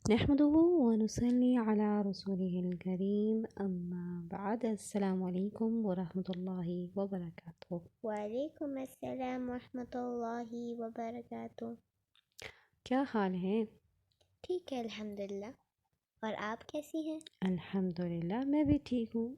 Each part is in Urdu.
نحمده ونصلي على رسوله الكريم أما بعد السلام عليكم ورحمة الله وبركاته. وعلیکم السلام ورحمۃ اللہ وبرکاتہ۔ کیا حال ہے؟ ٹھیک ہے الحمدللہ، اور آپ کیسی ہیں؟ الحمدللہ میں بھی ٹھیک ہوں۔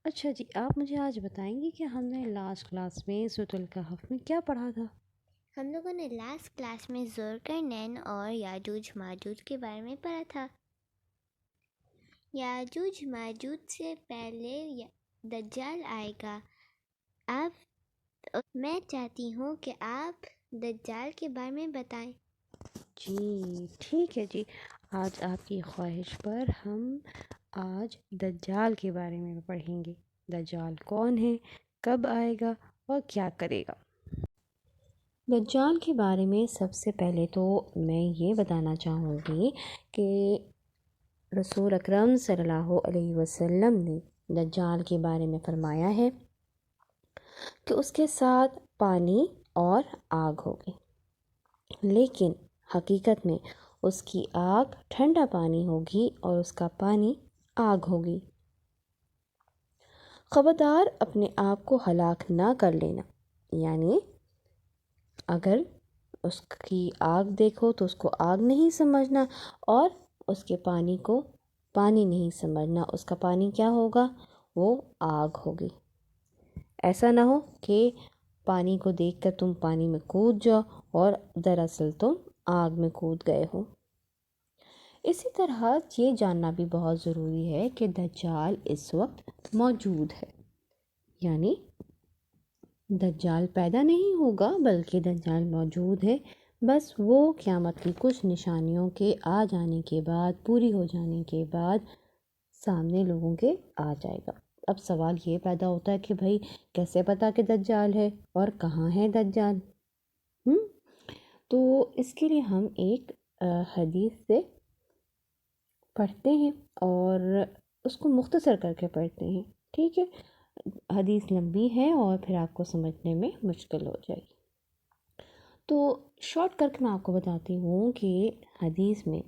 اچھا جی، آپ مجھے آج بتائیں گی کہ ہم نے لاسٹ کلاس میں سورۃ الکہف میں کیا پڑھا تھا؟ ہم لوگوں نے لاسٹ کلاس میں ذوالقرنین اور یاجوج ماجوج کے بارے میں پڑھا تھا۔ یاجوج ماجوج سے پہلے دجال آئے گا۔ میں چاہتی ہوں کہ آپ دجال کے بارے میں بتائیں۔ جی ٹھیک ہے جی، آج آپ کی خواہش پر ہم آج دجال کے بارے میں پڑھیں گے۔ دجال کون ہے، کب آئے گا اور کیا کرے گا؟ دجال کے بارے میں سب سے پہلے تو میں یہ بتانا چاہوں گی کہ رسول اکرم صلی اللہ علیہ وسلم نے دجال کے بارے میں فرمایا ہے کہ اس کے ساتھ پانی اور آگ ہوگی، لیکن حقیقت میں اس کی آگ ٹھنڈا پانی ہوگی اور اس کا پانی آگ ہوگی۔ خبردار اپنے آپ کو ہلاک نہ کر لینا، یعنی اگر اس کی آگ دیکھو تو اس کو آگ نہیں سمجھنا، اور اس کے پانی کو پانی نہیں سمجھنا، اس کا پانی کیا ہوگا؟ وہ آگ ہوگی۔ ایسا نہ ہو کہ پانی کو دیکھ کر تم پانی میں کود جاؤ اور دراصل تم آگ میں کود گئے ہو۔ اسی طرح یہ جاننا بھی بہت ضروری ہے کہ دجال اس وقت موجود ہے، یعنی دجال پیدا نہیں ہوگا بلکہ دجال موجود ہے، بس وہ قیامت کی کچھ نشانیوں کے آ جانے کے بعد، پوری ہو جانے کے بعد سامنے لوگوں کے آ جائے گا۔ اب سوال یہ پیدا ہوتا ہے کہ بھائی کیسے پتا کہ دجال ہے اور کہاں ہے دجال؟ تو اس کے لیے ہم ایک حدیث سے پڑھتے ہیں اور اس کو مختصر کر کے پڑھتے ہیں، ٹھیک ہے؟ حدیث لمبی ہے اور پھر آپ کو سمجھنے میں مشکل ہو جائے گی، تو شارٹ کر کے میں آپ کو بتاتی ہوں کہ حدیث میں،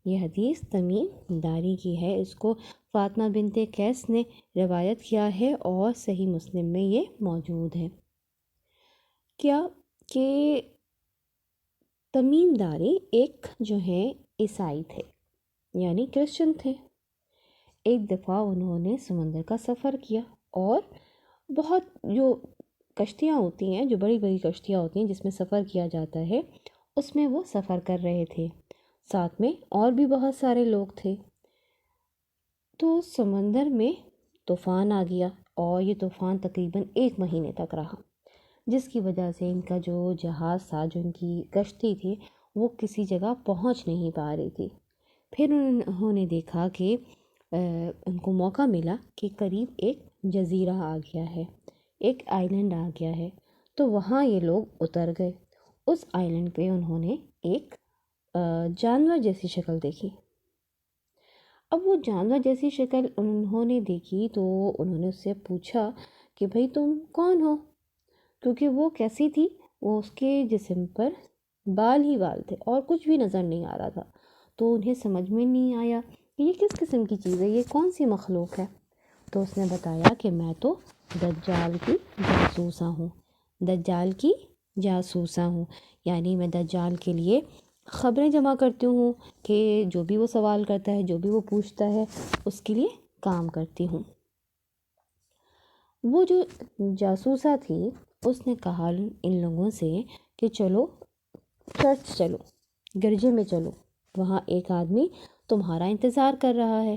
یہ حدیث تمیم داری کی ہے، اس کو فاطمہ بنت قیس نے روایت کیا ہے اور صحیح مسلم میں یہ موجود ہے۔ کیا کہ تمیم داری ایک جو ہے عیسائی تھے، یعنی کرسچن تھے۔ ایک دفعہ انہوں نے سمندر کا سفر کیا اور بہت جو کشتیاں ہوتی ہیں، جو بڑی بڑی کشتیاں ہوتی ہیں جس میں سفر کیا جاتا ہے، اس میں وہ سفر کر رہے تھے، ساتھ میں اور بھی بہت سارے لوگ تھے۔ تو سمندر میں طوفان آ گیا اور یہ طوفان تقریباً 1 مہینے تک رہا، جس کی وجہ سے ان کا جو جہاز تھا، جو ان کی کشتی تھی، وہ کسی جگہ پہنچ نہیں پا رہی تھی۔ پھر انہوں نے دیکھا کہ ان کو موقع ملا کہ قریب ایک جزیرہ آ گیا ہے، ایک آئلینڈ آ گیا ہے، تو وہاں یہ لوگ اتر گئے۔ اس آئلینڈ پہ انہوں نے ایک جانور جیسی شکل دیکھی۔ اب وہ جانور جیسی شکل انہوں نے دیکھی تو انہوں نے اس سے پوچھا کہ بھئی تم کون ہو؟ کیونکہ وہ کیسی تھی، وہ اس کے جسم پر بال ہی بال تھے اور کچھ بھی نظر نہیں آ رہا تھا، تو انہیں سمجھ میں نہیں آیا کہ یہ کس قسم کی چیز ہے، یہ کون سی مخلوق ہے۔ تو اس نے بتایا کہ میں تو دجال کی جاسوسہ ہوں، دجال کی جاسوسہ ہوں، یعنی میں دجال کے لیے خبریں جمع کرتی ہوں کہ جو بھی وہ سوال کرتا ہے، جو بھی وہ پوچھتا ہے، اس کے لیے کام کرتی ہوں۔ وہ جو جاسوسہ تھی اس نے کہا ان لوگوں سے کہ چلو چرچ چلو، گرجے میں چلو، وہاں ایک آدمی تمہارا انتظار کر رہا ہے۔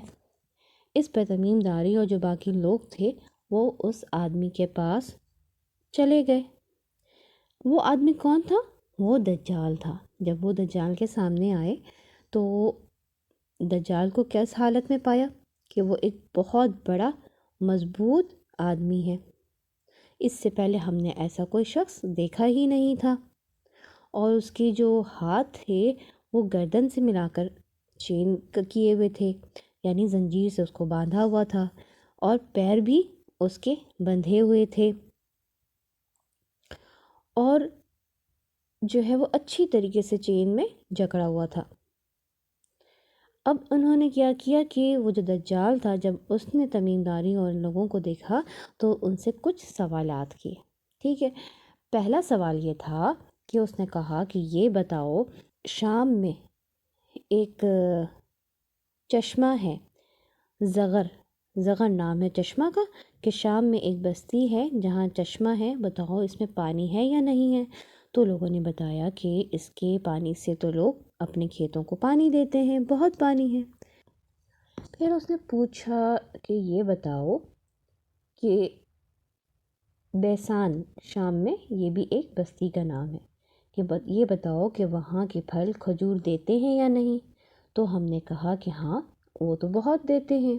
اس پر تمیم داری اور جو باقی لوگ تھے وہ اس آدمی کے پاس چلے گئے۔ وہ آدمی کون تھا؟ وہ دجال تھا۔ جب وہ دجال کے سامنے آئے تو دجال کو کس حالت میں پایا کہ وہ ایک بہت بڑا مضبوط آدمی ہے۔ اس سے پہلے ہم نے ایسا کوئی شخص دیکھا ہی نہیں تھا، اور اس کے جو ہاتھ تھے وہ گردن سے ملا کر چین کیے ہوئے تھے، یعنی زنجیر سے اس کو باندھا ہوا تھا، اور پیر بھی اس کے بندھے ہوئے تھے، اور جو ہے وہ اچھی طریقے سے چین میں جکڑا ہوا تھا۔ اب انہوں نے کیا کیا کہ وہ جو دجال تھا، جب اس نے تمیم داری اور لوگوں کو دیکھا تو ان سے کچھ سوالات کیے. ٹھیک ہے. پہلا سوال یہ تھا کہ اس نے کہا کہ یہ بتاؤ، شام میں ایک چشمہ ہے، زغر نام ہے چشمہ کا، کہ شام میں ایک بستی ہے جہاں چشمہ ہے، بتاؤ اس میں پانی ہے یا نہیں ہے. تو لوگوں نے بتایا کہ اس کے پانی سے تو لوگ اپنے کھیتوں کو پانی دیتے ہیں، بہت پانی ہے. پھر اس نے پوچھا کہ یہ بتاؤ کہ بیسان شام میں، یہ بھی ایک بستی کا نام ہے، کہ یہ بتاؤ کہ وہاں کے پھل کھجور دیتے ہیں یا نہیں. تو ہم نے کہا کہ ہاں وہ تو بہت دیتے ہیں.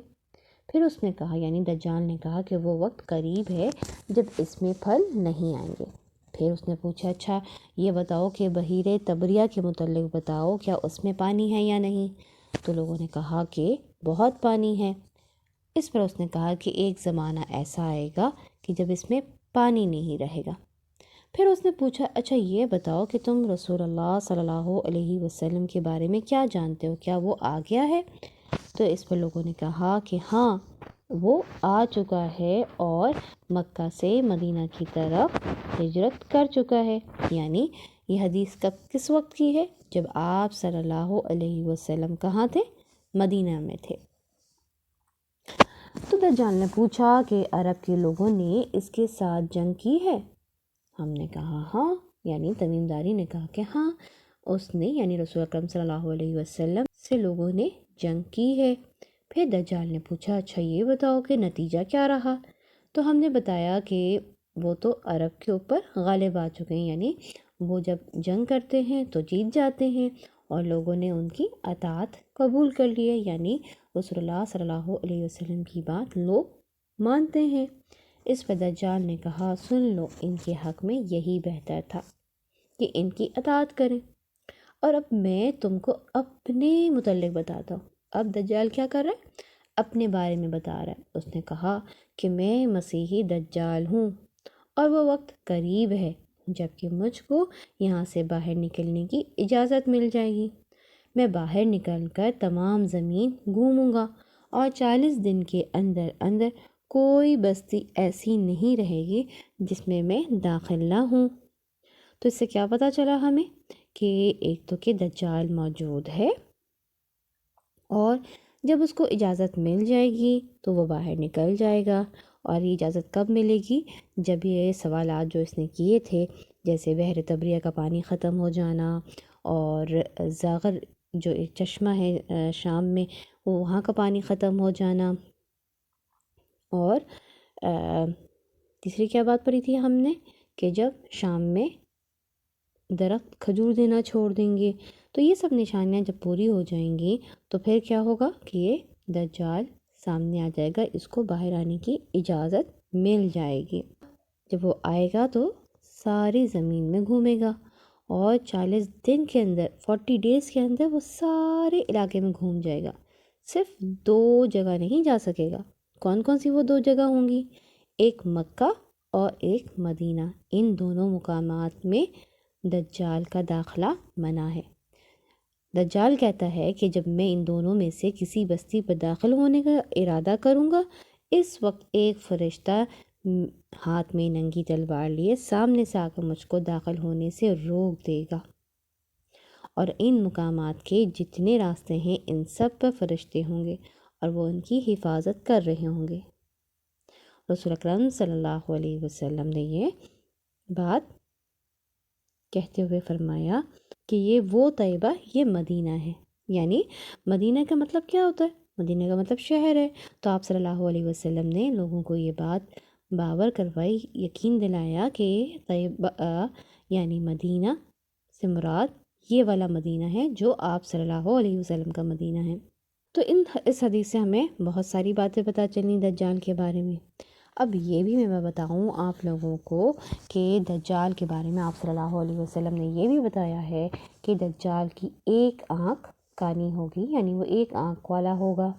پھر اس نے کہا، یعنی دجال نے کہا، کہ وہ وقت قریب ہے جب اس میں پھل نہیں آئیں گے. پھر اس نے پوچھا اچھا یہ بتاؤ کہ بحیرہ طبریہ کے متعلق بتاؤ، کیا اس میں پانی ہے یا نہیں. تو لوگوں نے کہا کہ بہت پانی ہے. اس پر اس نے کہا کہ ایک زمانہ ایسا آئے گا کہ جب اس میں پانی نہیں رہے گا. پھر اس نے پوچھا اچھا یہ بتاؤ کہ تم رسول اللہ صلی اللہ علیہ وسلم کے بارے میں کیا جانتے ہو، کیا وہ آ گیا ہے. تو اس پر لوگوں نے کہا کہ ہاں وہ آ چکا ہے اور مکہ سے مدینہ کی طرف ہجرت کر چکا ہے. یعنی یہ حدیث کس وقت کی ہے؟ جب آپ صلی اللہ علیہ وسلم کہاں تھے؟ مدینہ میں تھے. تو دجال نے پوچھا کہ عرب کے لوگوں نے اس کے ساتھ جنگ کی ہے. ہم نے کہا ہاں، یعنی تمیم داری نے کہا کہ ہاں اس نے، یعنی رسول اکرم صلی اللہ علیہ وسلم سے لوگوں نے جنگ کی ہے. پھر دجال نے پوچھا اچھا یہ بتاؤ کہ نتیجہ کیا رہا. تو ہم نے بتایا کہ وہ تو عرب کے اوپر غالب آ چکے ہیں، یعنی وہ جب جنگ کرتے ہیں تو جیت جاتے ہیں اور لوگوں نے ان کی اطاعت قبول کر لی ہے، یعنی رسول اللہ صلی اللہ علیہ وسلم کی بات لوگ مانتے ہیں. اس پر دجال نے کہا سن لو، ان کے حق میں یہی بہتر تھا کہ ان کی اطاعت کریں. اور اب میں تم کو اپنے متعلق بتاتا ہوں. اب دجال کیا کر رہا ہے؟ اپنے بارے میں بتا رہا ہے. اس نے کہا کہ میں مسیحی دجال ہوں اور وہ وقت قریب ہے جب کہ مجھ کو یہاں سے باہر نکلنے کی اجازت مل جائے گی. میں باہر نکل کر تمام زمین گھوموں گا اور 40 دن کے اندر اندر کوئی بستی ایسی نہیں رہے گی جس میں داخل نہ ہوں. تو اس سے کیا پتہ چلا ہمیں کہ ایک تو کہ دجال موجود ہے، اور جب اس کو اجازت مل جائے گی تو وہ باہر نکل جائے گا. اور یہ اجازت کب ملے گی؟ جب یہ سوالات جو اس نے کیے تھے، جیسے بحر طبریہ کا پانی ختم ہو جانا، اور زاغر جو ایک چشمہ ہے شام میں، وہ وہاں کا پانی ختم ہو جانا، اور تیسری کیا بات پڑھی تھی ہم نے کہ جب شام میں درخت کھجور دینا چھوڑ دیں گے. تو یہ سب نشانیاں جب پوری ہو جائیں گی تو پھر کیا ہوگا کہ یہ دجال سامنے آ جائے گا، اس کو باہر آنے کی اجازت مل جائے گی. جب وہ آئے گا تو ساری زمین میں گھومے گا اور 40 دن کے اندر، 40 ڈیز کے اندر وہ سارے علاقے میں گھوم جائے گا. صرف 2 جگہ نہیں جا سکے گا. کون کون سی وہ 2 جگہ ہوں گی؟ ایک مکہ اور ایک مدینہ. ان دونوں مقامات میں دجال کا داخلہ منع ہے. دجال کہتا ہے کہ جب میں ان دونوں میں سے کسی بستی پر داخل ہونے کا ارادہ کروں گا، اس وقت ایک فرشتہ ہاتھ میں ننگی تلوار لیے سامنے سے آ کر مجھ کو داخل ہونے سے روک دے گا، اور ان مقامات کے جتنے راستے ہیں ان سب پر فرشتے ہوں گے اور وہ ان کی حفاظت کر رہے ہوں گے. رسول اکرم صلی اللہ علیہ وسلم نے یہ بات کہتے ہوئے فرمایا کہ یہ وہ طیبہ، یہ مدینہ ہے. یعنی مدینہ کا مطلب کیا ہوتا ہے؟ مدینہ کا مطلب شہر ہے. تو آپ صلی اللہ علیہ وسلم نے لوگوں کو یہ بات باور کروائی، یقین دلایا کہ طیبہ یعنی مدینہ سے مراد یہ والا مدینہ ہے جو آپ صلی اللہ علیہ وسلم کا مدینہ ہے. تو اس حدیث سے ہمیں بہت ساری باتیں پتہ چلیں دجال کے بارے میں. اب یہ بھی میں بتاؤں آپ لوگوں کو کہ دجال کے بارے میں آپ صلی اللہ علیہ وسلم نے یہ بھی بتایا ہے کہ دجال کی ایک آنکھ کانی ہوگی، یعنی وہ ایک آنکھ والا ہوگا،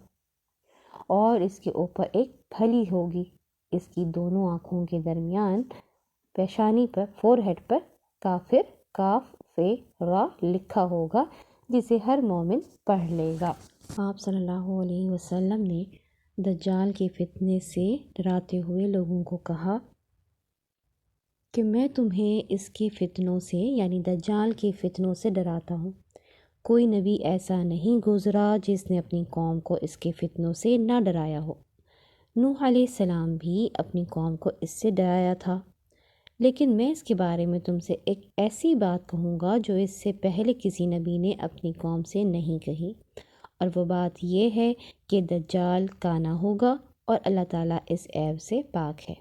اور اس کے اوپر ایک پھلی ہوگی. اس کی دونوں آنکھوں کے درمیان پیشانی پر، فور ہیڈ پر کافر، کاف فے را لکھا ہوگا، جسے ہر مومن پڑھ لے گا. آپ صلی اللہ علیہ وسلم نے دجال کے فتنے سے ڈراتے ہوئے لوگوں کو کہا کہ میں تمہیں اس کے فتنوں سے یعنی دجال کے فتنوں سے ڈراتا ہوں۔ کوئی نبی ایسا نہیں گزرا جس نے اپنی قوم کو اس کے فتنوں سے نہ ڈرایا ہو۔ نوح علیہ السلام بھی اپنی قوم کو اس سے ڈرایا تھا، لیکن میں اس کے بارے میں تم سے ایک ایسی بات کہوں گا جو اس سے پہلے کسی نبی نے اپنی قوم سے نہیں کہی، اور وہ بات یہ ہے کہ دجال کانا ہوگا اور اللہ تعالیٰ اس عیب سے پاک ہے۔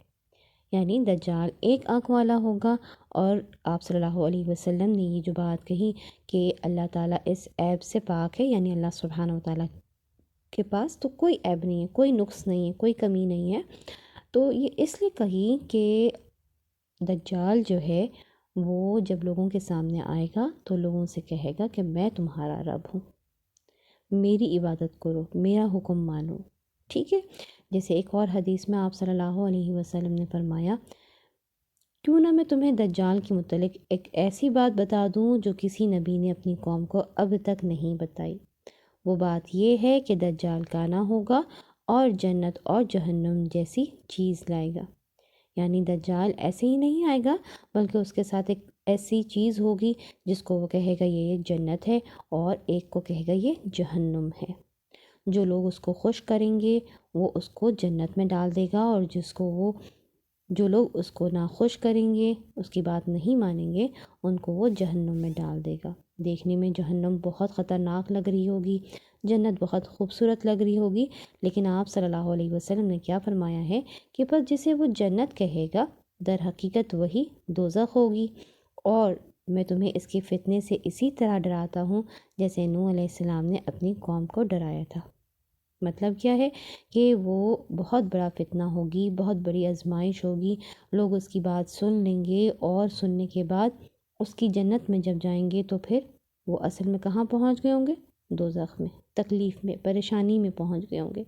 یعنی دجال ایک آنکھ والا ہوگا، اور آپ صلی اللہ علیہ وسلم نے یہ جو بات کہی کہ اللہ تعالیٰ اس عیب سے پاک ہے، یعنی اللہ سبحانہ و تعالیٰ کے پاس تو کوئی عیب نہیں ہے، کوئی نقص نہیں ہے، کوئی کمی نہیں ہے، تو یہ اس لیے کہی کہ دجال جو ہے وہ جب لوگوں کے سامنے آئے گا تو لوگوں سے کہے گا کہ میں تمہارا رب ہوں، میری عبادت کرو، میرا حکم مانو، ٹھیک ہے۔ جیسے ایک اور حدیث میں آپ صلی اللہ علیہ وسلم نے فرمایا، کیوں نہ میں تمہیں دجال کے متعلق ایک ایسی بات بتا دوں جو کسی نبی نے اپنی قوم کو اب تک نہیں بتائی۔ وہ بات یہ ہے کہ دجال کانا ہوگا اور جنت اور جہنم جیسی چیز لائے گا۔ یعنی دجال ایسے ہی نہیں آئے گا، بلکہ اس کے ساتھ ایک ایسی چیز ہوگی جس کو وہ کہے گا یہ جنت ہے، اور ایک کو کہے گا یہ جہنم ہے۔ جو لوگ اس کو خوش کریں گے وہ اس کو جنت میں ڈال دے گا، اور جو لوگ اس کو ناخوش کریں گے، اس کی بات نہیں مانیں گے، ان کو وہ جہنم میں ڈال دے گا۔ دیکھنے میں جہنم بہت خطرناک لگ رہی ہوگی، جنت بہت خوبصورت لگ رہی ہوگی، لیکن آپ صلی اللہ علیہ وسلم نے کیا فرمایا ہے کہ بس جسے وہ جنت کہے گا در حقیقت وہی دوزخ ہوگی۔ اور میں تمہیں اس کے فتنے سے اسی طرح ڈراتا ہوں جیسے نوح علیہ السلام نے اپنی قوم کو ڈرایا تھا۔ مطلب کیا ہے کہ وہ بہت بڑا فتنہ ہوگی، بہت بڑی آزمائش ہوگی، لوگ اس کی بات سن لیں گے، اور سننے کے بعد اس کی جنت میں جب جائیں گے تو پھر وہ اصل میں کہاں پہنچ گئے ہوں گے؟ دوزخ میں، تکلیف میں، پریشانی میں پہنچ گئے ہوں گے۔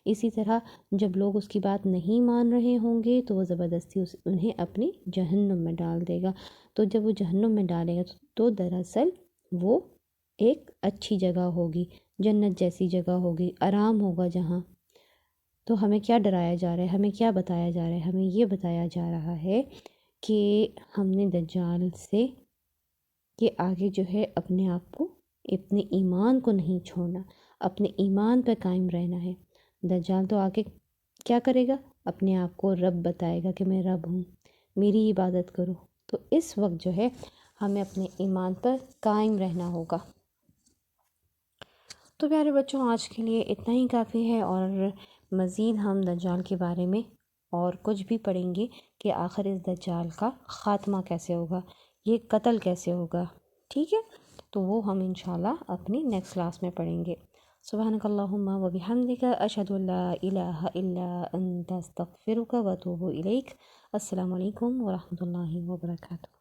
اسی طرح جب لوگ اس کی بات نہیں مان رہے ہوں گے تو وہ زبردستی انہیں اپنی جہنم میں ڈال دے گا۔ تو جب وہ جہنم میں ڈالے گا تو دراصل وہ ایک اچھی جگہ ہوگی، جنت جیسی جگہ ہوگی، آرام ہوگا جہاں۔ تو ہمیں کیا ڈرایا جا رہا ہے، ہمیں کیا بتایا جا رہا ہے؟ ہمیں یہ بتایا جا رہا ہے کہ ہم نے دجال سے کہ آگے جو ہے اپنے آپ کو، اپنے ایمان کو نہیں چھوڑنا، اپنے ایمان پہ قائم رہنا ہے۔ دجال تو آگے کیا کرے گا؟ اپنے آپ کو رب بتائے گا کہ میں رب ہوں، میری عبادت کرو۔ تو اس وقت جو ہے ہمیں اپنے ایمان پر قائم رہنا ہوگا۔ تو پیارے بچوں، آج کے لیے اتنا ہی کافی ہے، اور مزید ہم دجال کے بارے میں اور کچھ بھی پڑھیں گے کہ آخر اس دجال کا خاتمہ کیسے ہوگا، یہ قتل کیسے ہوگا، ٹھیک ہے؟ تو وہ ہم انشاءاللہ اپنی نیکسٹ کلاس میں پڑھیں گے۔ سبحانک اللہم و بحمدک، اشہد ان لا الہ الا انت، استغفرک و اتوب الیک۔ السلام علیکم ورحمۃ اللہ وبرکاتہ۔